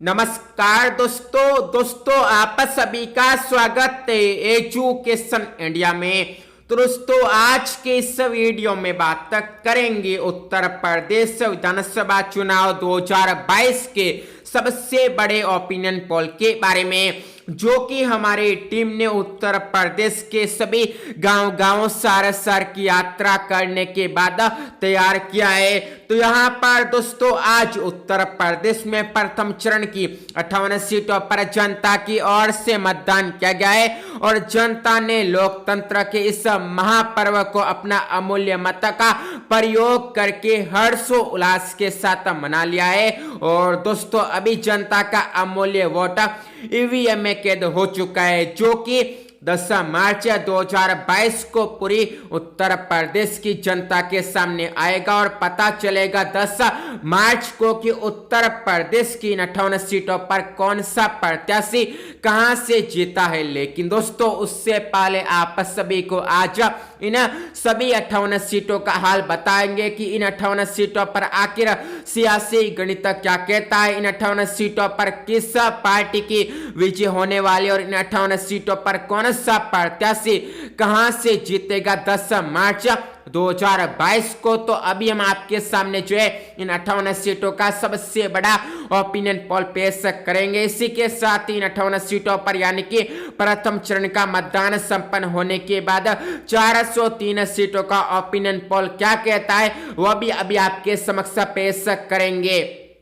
नमस्कार दोस्तों आप सभी का स्वागत है एजुकेशन इंडिया में। तो दोस्तों आज के इस वीडियो में बात करेंगे उत्तर प्रदेश विधानसभा चुनाव 2022 के सबसे बड़े ओपिनियन पोल के बारे में, जो कि हमारी टीम ने उत्तर प्रदेश के सभी गांव शहर की यात्रा करने के बाद तैयार किया है। तो यहाँ पर दोस्तों आज उत्तर प्रदेश में प्रथम चरण की 58 सीटों पर जनता की ओर से मतदान किया गया है और जनता ने लोकतंत्र के इस महापर्व को अपना अमूल्य मत का प्रयोग करके हर्षोल्लास के साथ मना लिया है। और दोस्तों अभी जनता का अमूल्य वोट ईवीएम में कैद हो चुका है, जो कि 10 मार्च 2022 को पूरी उत्तर प्रदेश की जनता के सामने आएगा और पता चलेगा 10 मार्च को कि उत्तर प्रदेश की 58 सीटों पर कौन सा प्रत्याशी कहां से जीता है। लेकिन दोस्तों उससे पहले आप सभी को आज इन सभी 58 सीटों का हाल बताएंगे कि इन 58 सीटों पर आखिर सियासी गणित क्या कहता है, इन 58 सीटों पर किस पार्टी की विजय होने वाली और इन 58 सीटों पर कौन सा प्रत्याशी कहां से जीतेगा 10 मार्च 2022 को। तो अभी हम आपके सामने जो है इन 58 सीटों का सबसे बड़ा ओपिनियन पोल पेश करेंगे। इसी के साथ ही इन 58 सीटों पर यानी कि प्रथम चरण का मतदान संपन्न होने के बाद 403 सीटों का ओपिनियन पोल क्या कहता है वह भी अभी आपके समक्ष पेश करेंगे।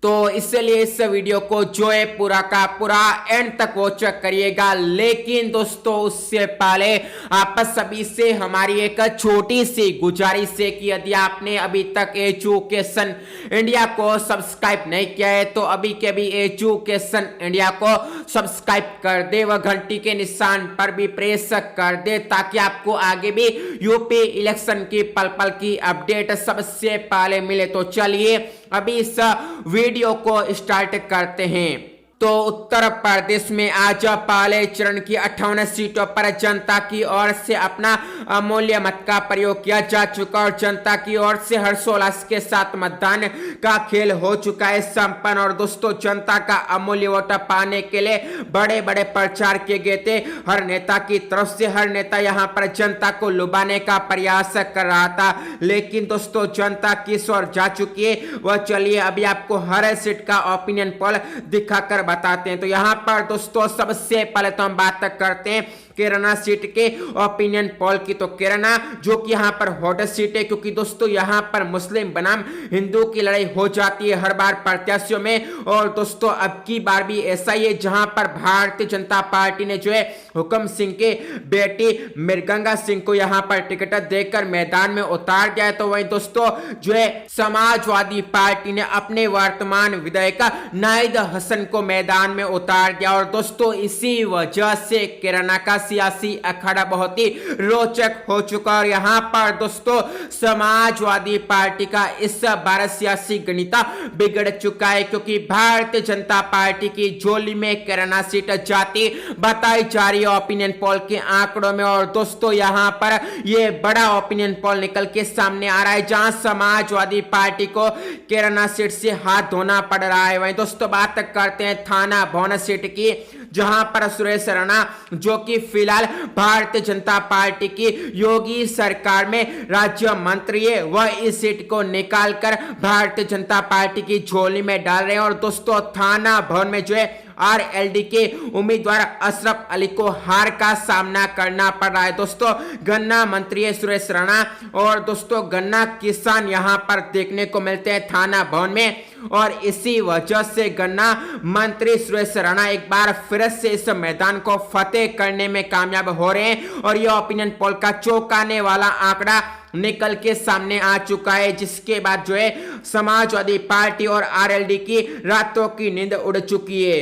तो इसलिए इस वीडियो को जो है पूरा का पूरा एंड तक वॉच करिएगा। लेकिन दोस्तों उससे पहले आप सभी से हमारी एक छोटी सी गुजारिश है कि यदि आपने अभी तक एजुकेशन इंडिया को सब्सक्राइब नहीं किया है तो अभी के भी एजुकेशन इंडिया को सब्सक्राइब कर दे व घंटी के निशान पर भी प्रेस कर दे, ताकि आपको आगे भी यूपी इलेक्शन की पल पल की अपडेट सबसे पहले मिले। तो चलिए अभी इस वीडियो को स्टार्ट करते हैं। तो उत्तर प्रदेश में आज पहले चरण की 58 सीटों पर जनता की ओर से अपना अमूल्य मत का प्रयोग किया जा चुका और जनता की ओर से हर्षोल्लास के साथ मतदान का खेल हो चुका है संपन्न। और दोस्तों जनता का अमूल्य वोट पाने के लिए बड़े बड़े प्रचार किए गए थे हर नेता की तरफ से। हर नेता यहाँ पर जनता को लुभाने का प्रयास कर रहा था, लेकिन दोस्तों जनता किस ओर जा चुकी है वह चलिए अभी आपको हर सीट का ओपिनियन पोल दिखाकर बताते हैं। तो यहाँ पर दोस्तों सबसे पहले तो हम बात करते हैं कैराना सीट के ओपिनियन पोल की। तो कैराना जो कि यहाँ पर हॉट सीट है, क्योंकि दोस्तों यहाँ पर मुस्लिम बनाम हिंदू की लड़ाई हो जाती है हर बार प्रत्याशियों में। और दोस्तों अब की बार भी ऐसा ही है, जहां पर भारतीय जनता पार्टी ने जो है हुक्म सिंह के बेटी मृगंगा सिंह को यहाँ पर टिकट देकर मैदान में उतार दिया है। तो वहीं दोस्तों जो है समाजवादी पार्टी ने अपने वर्तमान विधायक नाहिद हसन को मैदान में उतार दिया। और दोस्तों इसी वजह से कैराना का सियासी अखाड़ा बहुत ही रोचक हो चुका और यहाँ पर दोस्तों समाजवादी पार्टी का इस बार सियासी गणित बिगड़ चुका है, क्योंकि भारतीय जनता पार्टी की झोली में कैराना सीट जाती बताई जा रही है ओपिनियन पोल के आंकड़ों में। और दोस्तों यहाँ पर ये बड़ा ओपिनियन पोल निकल के सामने आ रहा है, जहां समाजवादी पार्टी को कैराना सीट से हाथ धोना पड़ रहा है। वहीं दोस्तों बात करते हैं थाना भवन सीट की, जहां पर सुरेश राणा जो कि फिलहाल भारतीय जनता पार्टी की योगी सरकार में राज्य मंत्री है, वह इस सीट को निकालकर भारतीय जनता पार्टी की झोली में डाल रहे हैं। और दोस्तों थाना भवन में जो है आरएलडी के उम्मीदवार अशरफ अली को हार का सामना करना पड़ रहा है। दोस्तों गन्ना मंत्री है सुरेश राणा और दोस्तों गन्ना किसान यहां पर देखने को मिलते हैं थाना भवन में, और इसी वजह से गन्ना मंत्री सुरेश राणा एक बार फिर से इस मैदान को फतेह करने में कामयाब हो रहे हैं। और यह ओपिनियन पोल का चौंकाने वाला आंकड़ा निकल के सामने आ चुका है, जिसके बाद जो है समाजवादी पार्टी और आरएलडी की रातों की नींद उड़ चुकी है।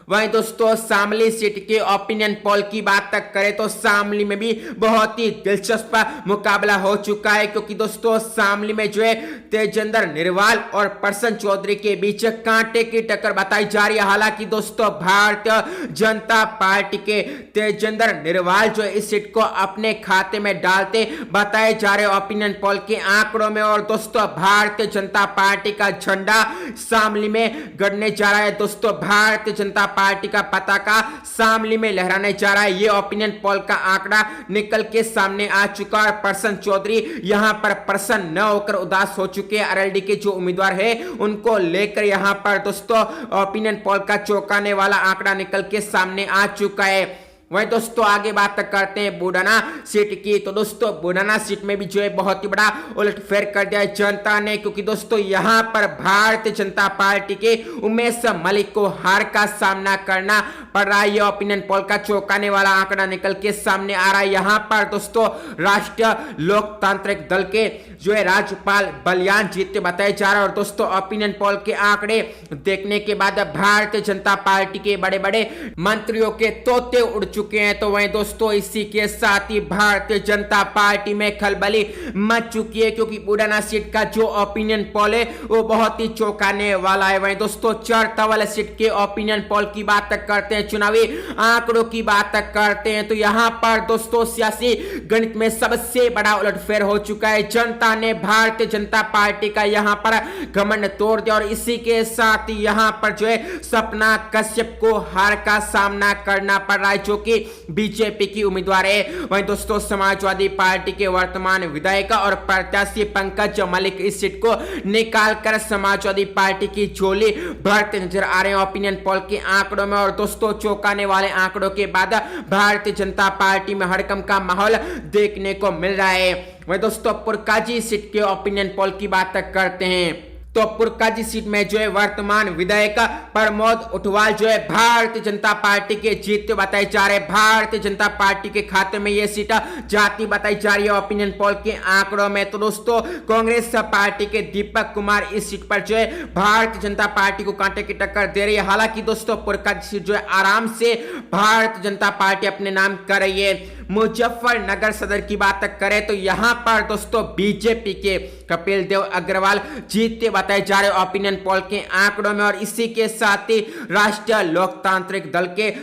वहीं दोस्तों शामली सीट के ओपिनियन पोल की बात तक करें तो शामली में भी बहुत ही दिलचस्प मुकाबला हो चुका है, क्योंकि दोस्तों शामली में जो है तेजेंद्र निर्वाल और प्रसन्न चौधरी के बीच कांटे की टक्कर बताई जा रही है। हालांकि दोस्तों भारतीय जनता पार्टी के तेजेंद्र निर्वाल जो इस सीट को अपने खाते में डालते बताए जा रहे ओपिनियन पोल के आंकड़ों में, और दोस्तों भारतीय जनता पार्टी का झंडा शामली में गड़ने जा रहा है। दोस्तों भारतीय जनता पार्टी का पताका शामली में लहराने जा रहा है, ये ओपिनियन पोल का आंकड़ा निकल के सामने आ चुका है। प्रसन्न चौधरी यहां पर प्रसन्न न होकर उदास हो चुके हैं। आरएलडी के जो उम्मीदवार है उनको लेकर यहां पर दोस्तों ओपिनियन पोल का चौंकाने वाला आंकड़ा निकल के सामने आ चुका है। वहीं दोस्तों आगे बात करते हैं बुडाना सीट की, तो दोस्तों बुडाना सीट में भी जो है बहुत ही बड़ा उलटफेर कर दिया है जनता ने, क्योंकि दोस्तों यहां पर भारतीय जनता पार्टी के उमेश मलिक को हार का सामना करना पड़ रहा है। यह ओपिनियन पोल का चौंकाने वाला आंकड़ा निकल के सामने आ रहा है। यहां पर दोस्तों राष्ट्रीय लोकतांत्रिक दल के जो है राज्यपाल बलियान जीतते बताए जा रहा है, और दोस्तों ओपिनियन पोल के आंकड़े देखने के बाद भारतीय जनता पार्टी के बड़े बड़े मंत्रियों के तोते उड़ चुके हैं। तो वहीं दोस्तों इसी के साथ ही भारतीय जनता पार्टी में खलबली मच चुकी है, क्योंकि बुडाना सीट का जो ओपिनियन पोल है वो बहुत ही चौंकाने वाला है। वहीं दोस्तों चरतवल सीट के ओपिनियन पोल की बात करते हैं, चुनावी आंकड़ों की बात करते हैं, तो यहां पर दोस्तों सियासी गणित में सबसे बड़ा उलटफेर हो चुका है। जनता ने भारतीय जनता पार्टी का यहां पर घमंड तोड़ दिया, और इसी के साथ ही यहां पर जो है सपना कश्यप को हार का सामना करना पड़ रहा है, जो कि बीजेपी की उम्मीदवार है। वहीं दोस्तों समाजवादी पार्टी के वर्तमान विधायक और प्रत्याशी पंकज मलिक इस सीट को निकालकर समाजवादी पार्टी की झोली भरते नजर आ रहे हैं ओपिनियन पोल के आंकड़ों में। और दोस्तों चौंकाने वाले आंकड़ों के बाद भारतीय जनता पार्टी में हड़कंप का माहौल देखने को मिल रहा है। वहीं दोस्तों पुरकाजी सीट के ओपिनियन पोल की बात करते हैं, तो पुरकाजी सीट में जो है वर्तमान विधायक प्रमोद उठवाल जो है भारतीय जनता पार्टी के जीतते बताए जा रहे हैं। भारतीय जनता पार्टी के खाते में यह सीट जाती बताई जा रही है ओपिनियन पोल के आंकड़ों में। तो दोस्तों कांग्रेस पार्टी के दीपक कुमार इस सीट पर जो है भारतीय जनता पार्टी को कांटे की टक्कर दे रही है। हालांकि दोस्तों पुरकाजी सीट जो है आराम से भारतीय जनता पार्टी अपने नाम कर रही है। मुजफ्फरनगर सदर की बात करें तो यहां पर दोस्तों बीजेपी के कपिल देव अग्रवाल जीतते बताए जा रहे ओपिनियन पोल के आंकड़ों में, और इसी के साथ ही राष्ट्रीय लोकतांत्रिक दल के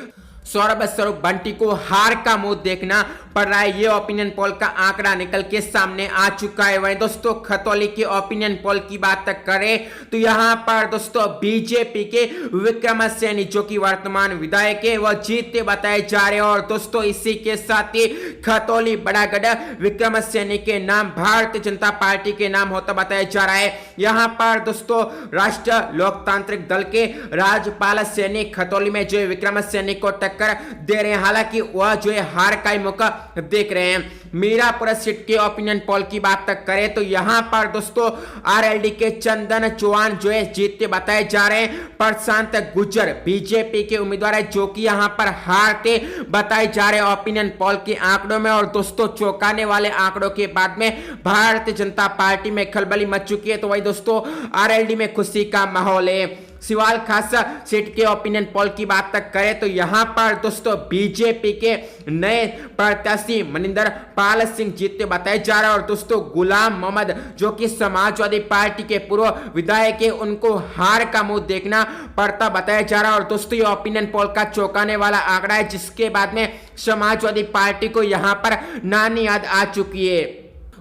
सौरभ स्वरूप बंटी को हार का मुंह देखना पड़ रहा है। ये ओपिनियन पोल का आंकड़ा निकल के सामने आ चुका है। वहीं दोस्तों खतौली के ओपिनियन पोल की बात करें तो यहां पर दोस्तों बीजेपी के विक्रम सैनी जो कि वर्तमान विधायक है वह जीतते बताए जा रहे हैं, और दोस्तों इसी के साथ ही खतौली बड़ागढ़ विक्रम सैनी के नाम भारतीय जनता पार्टी के नाम होता बताया जा रहा है। यहां पर दोस्तों राष्ट्रीय लोकतांत्रिक दल के राज्यपाल सैनी खतौली में जो है विक्रम सैनी को टक्कर दे रहे हैं। हालांकि वह जो है हार का ही मौका देख रहे हैं। मीरापुर सीट के ओपिनियन पोल की बात करें तो यहां पर दोस्तों आरएलडी के चंदन चौहान जो है जीतते बताए जा रहे हैं। प्रशांत गुर्जर बीजेपी के उम्मीदवार है जो कि यहां पर हारते बताए जा रहे हैं ओपिनियन पोल के आंकड़ों में। और दोस्तों चौंकाने वाले आंकड़ों के बाद में भारतीय जनता पार्टी में खलबली मच चुकी है। तो वही दोस्तों आरएलडी में खुशी का माहौल है। सिवाल खासा सीट के ओपिनियन पोल की बात तक करें तो यहां पर दोस्तों बीजेपी के नए प्रत्याशी मनिंदर पाल सिंह जीतते बताए जा रहे हैं, और दोस्तों गुलाम मोहम्मद जो कि समाजवादी पार्टी के पूर्व विधायक है उनको हार का मुंह देखना पड़ता बताया जा रहा है। और दोस्तों ये ओपिनियन पोल का चौंकाने वाला आंकड़ा है, जिसके बाद में समाजवादी पार्टी को यहां पर नानी याद आ चुकी है।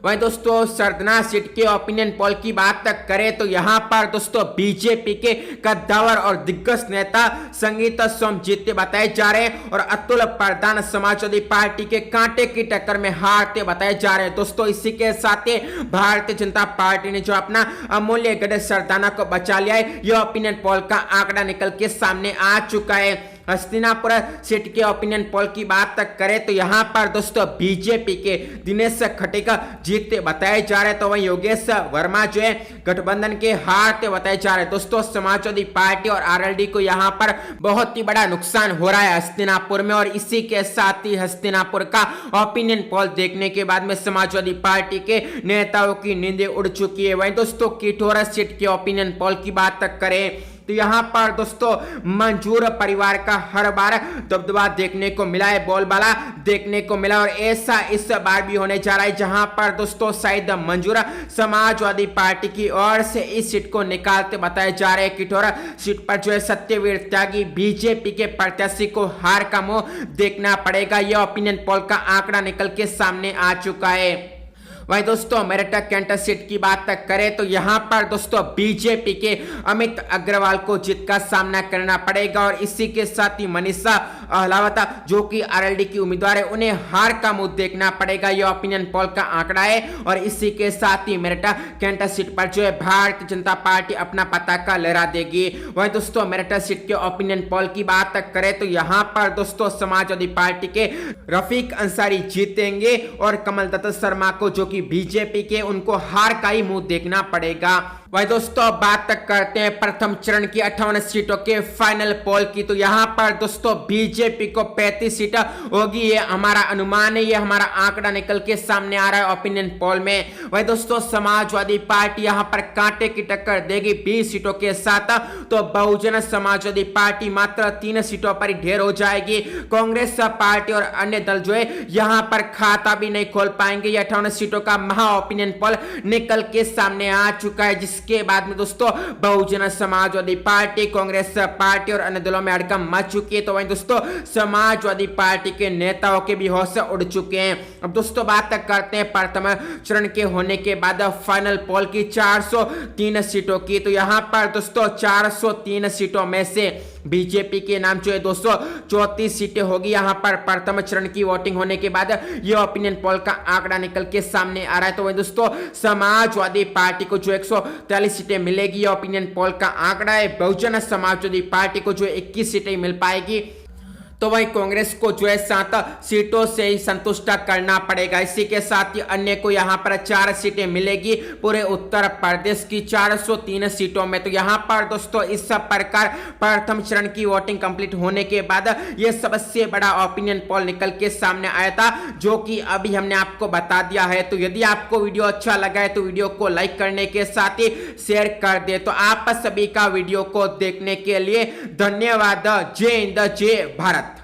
वहीं दोस्तों सरदना सीट के ओपिनियन पोल की बात तक करें तो यहां पर दोस्तों बीजेपी के कद्दावर और दिग्गज नेता संगीत सोम जीतते बताए जा रहे हैं, और अतुल प्रधान समाजवादी पार्टी के कांटे की टक्कर में हारते बताए जा रहे हैं। दोस्तों इसी के साथ ही भारतीय जनता पार्टी ने जो अपना अमूल्य गढ़ सरदाना को बचा लिया है, यह ओपिनियन पोल का आंकड़ा निकल के सामने आ चुका है। हस्तिनापुर सीट के ओपिनियन पोल की बात तक करें तो यहां पर दोस्तों बीजेपी के दिनेश खटेका जीतते बताए जा रहे हैं, तो वहीं योगेश वर्मा जो है गठबंधन के हारते बताए जा रहे हैं। दोस्तों समाजवादी पार्टी और आरएलडी को यहां पर बहुत ही बड़ा नुकसान हो रहा है हस्तिनापुर में, और इसी के साथ ही हस्तिनापुर का ओपिनियन पोल देखने के बाद में समाजवादी पार्टी के नेताओं की नींदें उड़ चुकी है। वहीं दोस्तों किठौरा सीट के ओपिनियन पोल की बात तक करें तो यहाँ पर दोस्तों मंजूर परिवार का हर बार दबदबा देखने को मिला है, बोलबाला देखने को मिला और ऐसा इस बार भी होने जा रहा है, जहां पर दोस्तों शायद मंजूर समाजवादी पार्टी की ओर से इस सीट को निकालते बताए जा रहे हैं। किठौरा सीट पर जो है सत्यवीर त्यागी बीजेपी के प्रत्याशी को हार का मुंह देखना पड़ेगा, यह ओपिनियन पोल का आंकड़ा निकल के सामने आ चुका है। वही दोस्तों मेरठ कैंटर सीट की बात करें तो यहां पर दोस्तों बीजेपी के अमित अग्रवाल को जीत का सामना करना पड़ेगा और इसी के साथ ही मनीषा अहलावत जो कि आरएलडी की उम्मीदवार है, उन्हें हार का मुंह देखना पड़ेगा, यह ओपिनियन पोल का आंकड़ा है। और इसी के साथ ही मेरठ कैंटर सीट पर जो है भारतीय जनता पार्टी अपना पताका लहरा देगी। वही दोस्तों मेरठ सीट के ओपिनियन पोल की बात करें तो यहां पर दोस्तों समाजवादी पार्टी के रफीक अंसारी जीतेंगे और कमल दत्त शर्मा को जो बीजेपी के उनको हार का ही मुंह देखना पड़ेगा। वही दोस्तों बात करते हैं प्रथम चरण की 58 सीटों के फाइनल पोल की, तो यहां पर दोस्तों बीजेपी को 35 सीट होगी, ये हमारा अनुमान है, ये हमारा आंकड़ा निकल के सामने आ रहा है ओपिनियन पोल में। वही दोस्तों समाजवादी पार्टी यहां पर कांटे की टक्कर देगी 20 सीटों के साथ, तो बहुजन समाजवादी पार्टी मात्र 3 सीटों पर ही ढेर हो जाएगी। कांग्रेस पार्टी और अन्य दल जो है यहां पर खाता भी नहीं खोल पाएंगे। ये 58 सीटों का महा ओपिनियन पोल निकल के सामने आ चुका है, जिसके बाद में दोस्तों बहुजन समाजवादी पार्टी, कांग्रेस पार्टी और अन्य दलों में हड़कंप मच चुकी है। तो वहीं दोस्तों समाजवादी पार्टी के नेताओं के भी होश उड़ चुके हैं। अब दोस्तों बात करते हैं प्रथम चरण के होने के बाद फाइनल पोल की 403 सीटों की, तो यहां पर दोस्तों 403 सीटों में से बीजेपी के नाम जो है 234 सीटें होगी। यहां पर प्रथम चरण की वोटिंग होने के बाद यह ओपिनियन पोल का आंकड़ा निकल के सामने आ रहा है। तो वही दोस्तों समाजवादी पार्टी को जो 143 सीटें मिलेगी, यह ओपिनियन पोल का आंकड़ा है। बहुजन समाजवादी पार्टी को जो 21 सीटें मिल पाएगी, तो वहीं कांग्रेस को जो है 7 सीटों से ही संतुष्ट करना पड़ेगा। इसी के साथ ही अन्य को यहां पर 4 सीटें मिलेगी पूरे उत्तर प्रदेश की 403 सीटों में। तो यहां पर दोस्तों इस प्रकार प्रथम चरण की वोटिंग कंप्लीट होने के बाद यह सबसे बड़ा ओपिनियन पोल निकल के सामने आया था, जो कि अभी हमने आपको बता दिया है। तो यदि आपको वीडियो अच्छा लगा है तो वीडियो को लाइक करने के साथ ही शेयर कर दे। तो आप सभी का वीडियो को देखने के लिए धन्यवाद। जय हिंद, जय भारत।